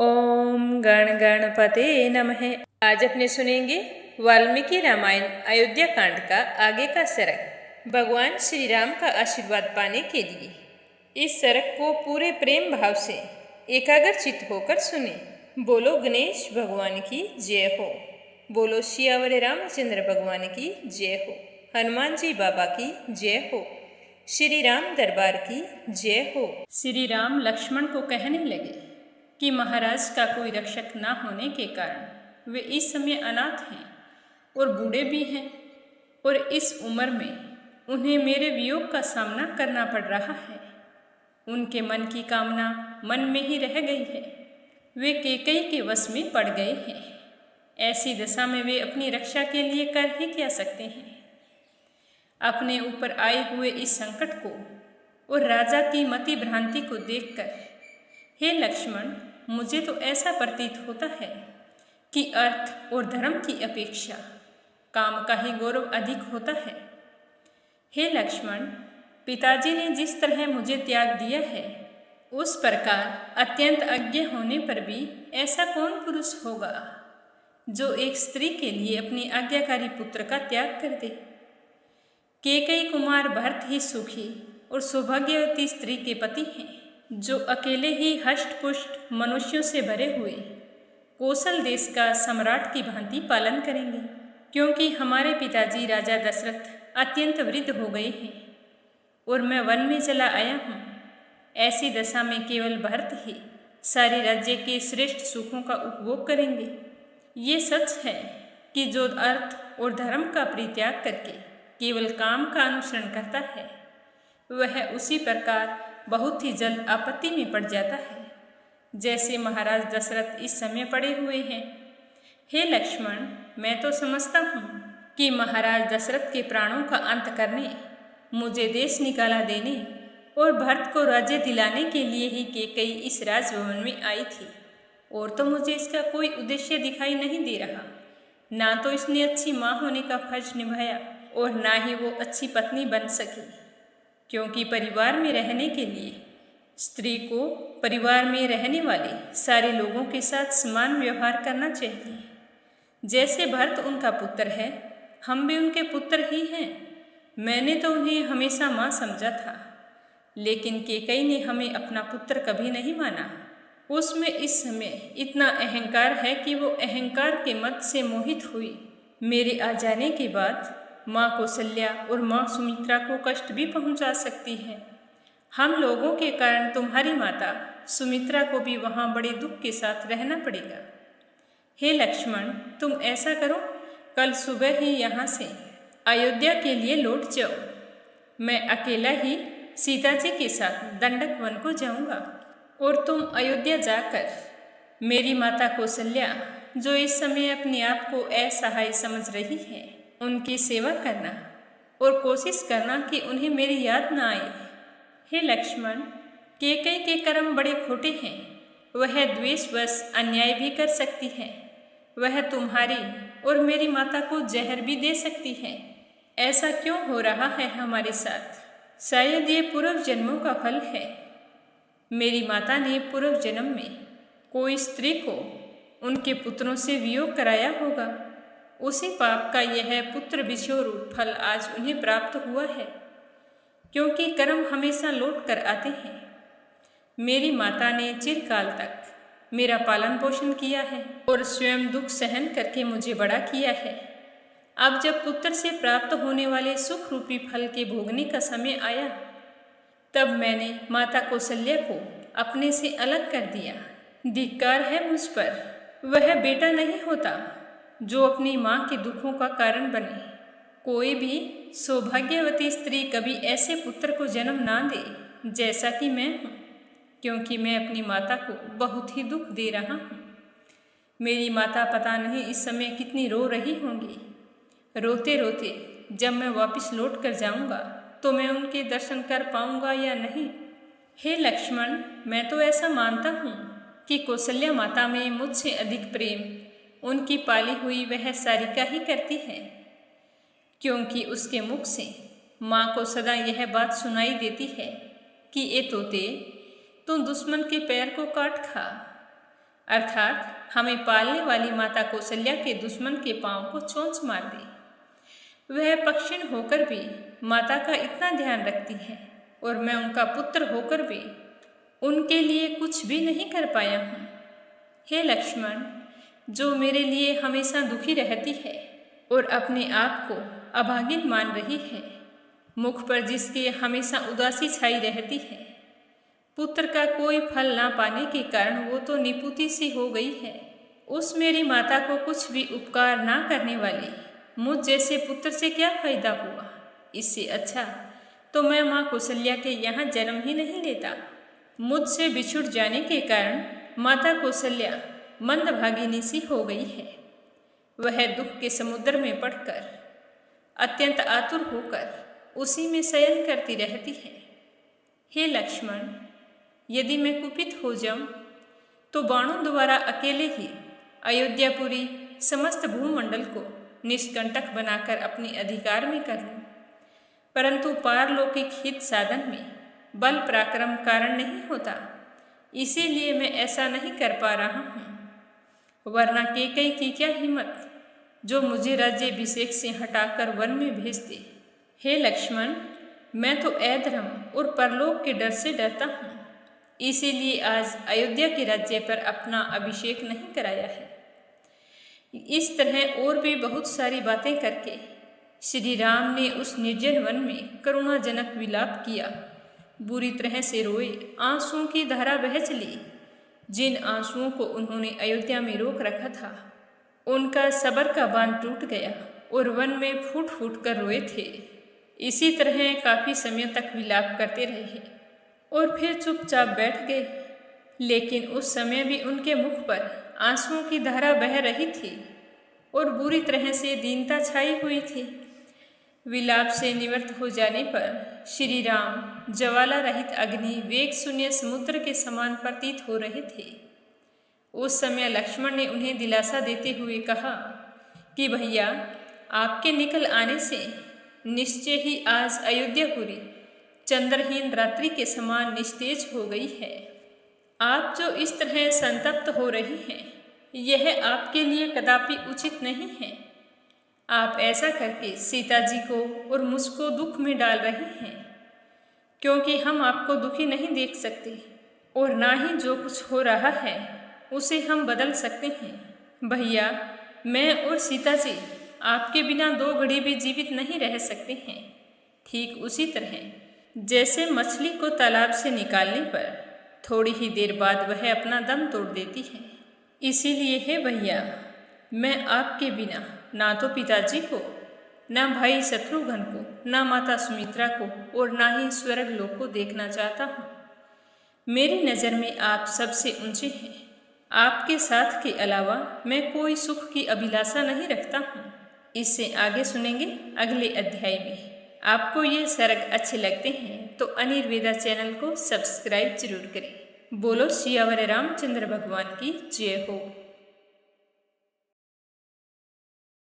ओम गण गणपते नमः। आज अपने सुनेंगे वाल्मीकि रामायण अयोध्या कांड का आगे का सरक। भगवान श्री राम का आशीर्वाद पाने के लिए इस सरक को पूरे प्रेम भाव से एकाग्रचित्त होकर सुने। बोलो गणेश भगवान की जय हो। बोलो सियावर रामचंद्र भगवान की जय हो। हनुमान जी बाबा की जय हो। श्री राम दरबार की जय हो। श्री राम लक्ष्मण को कहने लगे कि महाराज का कोई रक्षक न होने के कारण वे इस समय अनाथ हैं और बूढ़े भी हैं, और इस उम्र में उन्हें मेरे वियोग का सामना करना पड़ रहा है। उनके मन की कामना मन में ही रह गई है। वे कैकेयी के वश में पड़ गए हैं। ऐसी दशा में वे अपनी रक्षा के लिए कर ही क्या सकते हैं। अपने ऊपर आए हुए इस संकट को और राजा की मति भ्रांति को देखकर, हे लक्ष्मण, मुझे तो ऐसा प्रतीत होता है कि अर्थ और धर्म की अपेक्षा काम का ही गौरव अधिक होता है। हे लक्ष्मण, पिताजी ने जिस तरह मुझे त्याग दिया है, उस प्रकार अत्यंत अज्ञ होने पर भी ऐसा कौन पुरुष होगा जो एक स्त्री के लिए अपने आज्ञाकारी पुत्र का त्याग कर दे। कैकेयी कुमार भरत ही सुखी और सौभाग्यवती स्त्री के पति हैं, जो अकेले ही हष्ट पुष्ट मनुष्यों से भरे हुए कौशल देश का सम्राट की भांति पालन करेंगे। क्योंकि हमारे पिताजी राजा दशरथ अत्यंत वृद्ध हो गए हैं और मैं वन में चला आया हूँ। ऐसी दशा में केवल भरत ही सारे राज्य के श्रेष्ठ सुखों का उपभोग करेंगे। ये सच है कि जो अर्थ और धर्म का परित्याग करके केवल काम का अनुसरण करता है, वह उसी प्रकार बहुत ही जल्द आपत्ति में पड़ जाता है, जैसे महाराज दशरथ इस समय पड़े हुए हैं। हे लक्ष्मण, मैं तो समझता हूँ कि महाराज दशरथ के प्राणों का अंत करने, मुझे देश निकाला देने और भरत को राज्य दिलाने के लिए ही कैकेयी इस राजभवन में आई थी, और तो मुझे इसका कोई उद्देश्य दिखाई नहीं दे रहा। ना तो इसने अच्छी माँ होने का फर्ज निभाया और ना ही वो अच्छी पत्नी बन सकी, क्योंकि परिवार में रहने के लिए स्त्री को परिवार में रहने वाले सारे लोगों के साथ समान व्यवहार करना चाहिए। जैसे भरत उनका पुत्र है, हम भी उनके पुत्र ही हैं। मैंने तो उन्हें हमेशा माँ समझा था, लेकिन कैकेयी ने हमें अपना पुत्र कभी नहीं माना। उसमें इस समय इतना अहंकार है कि वो अहंकार के मद से मोहित हुई मेरे आ जाने के बाद माँ कौशल्या और माँ सुमित्रा को कष्ट भी पहुँचा सकती है। हम लोगों के कारण तुम्हारी माता सुमित्रा को भी वहाँ बड़े दुख के साथ रहना पड़ेगा। हे लक्ष्मण, तुम ऐसा करो, कल सुबह ही यहाँ से अयोध्या के लिए लौट जाओ। मैं अकेला ही सीता जी के साथ दंडक वन को जाऊँगा, और तुम अयोध्या जाकर मेरी माता कौशल्या, जो इस समय अपने आप को असहाय समझ रही है, उनकी सेवा करना और कोशिश करना कि उन्हें मेरी याद न आए। हे लक्ष्मण, कैकेयी के कर्म बड़े खोटे हैं। वह द्वेषवश अन्याय भी कर सकती है। वह तुम्हारी और मेरी माता को जहर भी दे सकती है। ऐसा क्यों हो रहा है हमारे साथ? शायद ये पूर्व जन्मों का फल है। मेरी माता ने पूर्व जन्म में कोई स्त्री को उनके पुत्रों से वियोग कराया होगा। उसी पाप का यह पुत्र विषय रूप फल आज उन्हें प्राप्त हुआ है, क्योंकि कर्म हमेशा लौट कर आते हैं। मेरी माता ने चिरकाल तक मेरा पालन पोषण किया है और स्वयं दुख सहन करके मुझे बड़ा किया है। अब जब पुत्र से प्राप्त होने वाले सुख रूपी फल के भोगने का समय आया, तब मैंने माता कौशल्या को अपने से अलग कर दिया। धिक्कार है मुझ पर। वह बेटा नहीं होता जो अपनी माँ के दुखों का कारण बने। कोई भी सौभाग्यवती स्त्री कभी ऐसे पुत्र को जन्म ना दे जैसा कि मैं हूँ, क्योंकि मैं अपनी माता को बहुत ही दुख दे रहा हूँ। मेरी माता पता नहीं इस समय कितनी रो रही होंगी। रोते रोते जब मैं वापस लौट कर जाऊँगा तो मैं उनके दर्शन कर पाऊँगा या नहीं। हे लक्ष्मण, मैं तो ऐसा मानता हूँ कि कौशल्या माता में मुझसे अधिक प्रेम उनकी पाली हुई वह सारिका ही करती है, क्योंकि उसके मुख से माँ को सदा यह बात सुनाई देती है कि ए तोते, तू दुश्मन के पैर को काट खा। अर्थात हमें पालने वाली माता कौशल्या के दुश्मन के पांव को चोंच मार दी। वह पक्षिण होकर भी माता का इतना ध्यान रखती है और मैं उनका पुत्र होकर भी उनके लिए कुछ भी नहीं कर पाया हूँ। हे लक्ष्मण, जो मेरे लिए हमेशा दुखी रहती है और अपने आप को अभागिन मान रही है, मुख पर जिसके हमेशा उदासी छाई रहती है, पुत्र का कोई फल ना पाने के कारण वो तो निपुती सी हो गई है, उस मेरी माता को कुछ भी उपकार ना करने वाले मुझ जैसे पुत्र से क्या फायदा हुआ। इससे अच्छा तो मैं माँ कौशल्या के यहाँ जन्म ही नहीं लेता। मुझसे बिछुड़ जाने के कारण माता कौशल्या मंदभागिनी सी हो गई है। वह दुख के समुद्र में पड़कर अत्यंत आतुर होकर उसी में शयन करती रहती है। हे लक्ष्मण, यदि मैं कुपित हो जाऊं तो बाणों द्वारा अकेले ही अयोध्यापुरी समस्त भूमंडल को निष्कंटक बनाकर अपने अधिकार में कर लूं, परंतु पारलौकिक हित साधन में बल पराक्रम कारण नहीं होता, इसीलिए मैं ऐसा नहीं कर पा रहा हूँ। वरना कैकेयी की क्या हिम्मत जो मुझे राज्याभिषेक से हटाकर वन में भेज दे। हे लक्ष्मण, मैं तो अधर्म और परलोक के डर से डरता हूँ, इसीलिए आज अयोध्या के राज्य पर अपना अभिषेक नहीं कराया है। इस तरह और भी बहुत सारी बातें करके श्री राम ने उस निर्जन वन में करुणाजनक विलाप किया, बुरी तरह से रोए, आंसुओं की धारा बह चली। जिन आंसुओं को उन्होंने अयोध्या में रोक रखा था, उनका सबर का बांध टूट गया और वन में फूट फूट कर रोए थे। इसी तरह काफ़ी समय तक विलाप करते रहे और फिर चुपचाप बैठ गए, लेकिन उस समय भी उनके मुख पर आंसुओं की धारा बह रही थी और बुरी तरह से दीनता छाई हुई थी। विलाप से निवृत्त हो जाने पर श्री राम ज्वाला रहित अग्नि वेग शून्य समुद्र के समान प्रतीत हो रहे थे। उस समय लक्ष्मण ने उन्हें दिलासा देते हुए कहा कि भैया, आपके निकल आने से निश्चय ही आज अयोध्यापुरी चंद्रहीन रात्रि के समान निस्तेज हो गई है। आप जो इस तरह संतप्त हो रही हैं, यह आपके लिए कदापि उचित नहीं है। आप ऐसा करके सीता जी को और मुझको दुख में डाल रही हैं, क्योंकि हम आपको दुखी नहीं देख सकते और ना ही जो कुछ हो रहा है उसे हम बदल सकते हैं। भैया, मैं और सीता जी आपके बिना 2 घड़ी भी जीवित नहीं रह सकते हैं। ठीक उसी तरह जैसे मछली को तालाब से निकालने पर थोड़ी ही देर बाद वह अपना दम तोड़ देती है, इसीलिए है भैया, मैं आपके बिना ना तो पिताजी को, ना भाई शत्रुघ्न को, ना माता सुमित्रा को और ना ही स्वर्ग लोक को देखना चाहता हूँ। मेरी नज़र में आप सबसे ऊंचे हैं। आपके साथ के अलावा मैं कोई सुख की अभिलाषा नहीं रखता हूँ। इससे आगे सुनेंगे अगले अध्याय में। आपको ये सर्ग अच्छे लगते हैं तो अनिर्वेदा चैनल को सब्सक्राइब जरूर करें। बोलो सियावर रामचंद्र भगवान की जय हो।